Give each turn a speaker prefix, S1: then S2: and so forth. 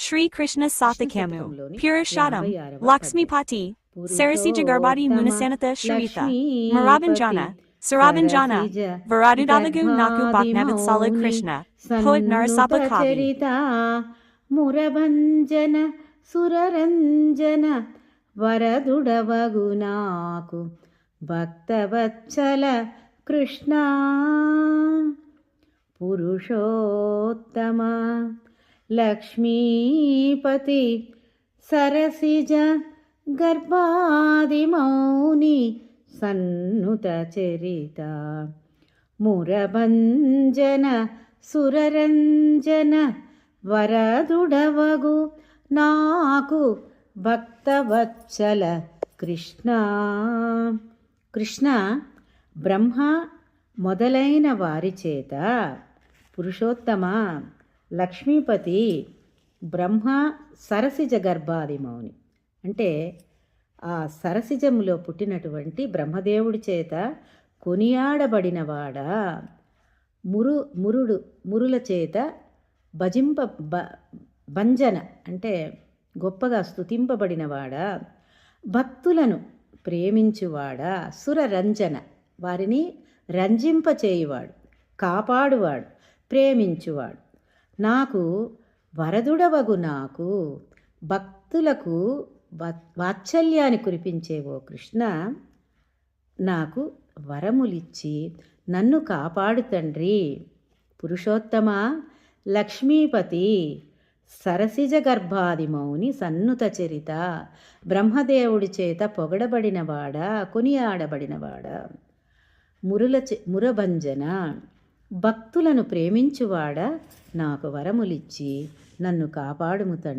S1: Shri Krishna Sathakamu,
S2: శతకంలోని
S1: Purushottam,
S2: 56వ
S1: Lakshmipati, Sarasija Munasanatha Sharita, Marabanjana, Sarabanjana, Varadudavagu Naku Bhaknavatsala Krishna, Poet Narasapa Kavi.
S2: మురభంజన సురరంజన వరదుడవగు నాకు భక్తవత్సల కృష్ణ పురుషోత్తమ లక్ష్మీపతి సరసిజ గర్భాదిమౌని సన్నుత చరిత మురభంజన సురరంజన వరదుడవగు నాకు భక్తవత్సల కృష్ణ. కృష్ణ బ్రహ్మ మొదలైన వారి చేత, పురుషోత్తమ లక్ష్మీపతి బ్రహ్మ సరసిజ గర్భాది మౌని అంటే ఆ సరసిజములో పుట్టినటువంటి బ్రహ్మదేవుడి చేత కొనియాడబడినవాడా, మురుల చేత భంజన అంటే గొప్పగా స్తుతింపబడినవాడా, భక్తులను ప్రేమించువాడా, సురరంజన వారిని రంజింపచేయువాడు, కాపాడువాడు, ప్రేమించువాడు, నాకు వరదుడవగు నాకు భక్తులకు వాత్సల్యాన్ని కురిపించేవో కృష్ణ, నాకు వరములిచ్చి నన్ను కాపాడు తండ్రి. పురుషోత్తమ లక్ష్మీపతి సరసిజ గర్భాది మౌని సన్నుత చరిత బ్రహ్మదేవుడి చేత పొగడబడినవాడా, కొనియాడబడినవాడా, మురభంజన భక్తులను ప్రేమించువాడా, నాకు వరములిచ్చి నన్ను కాపాడుము తండ్రి.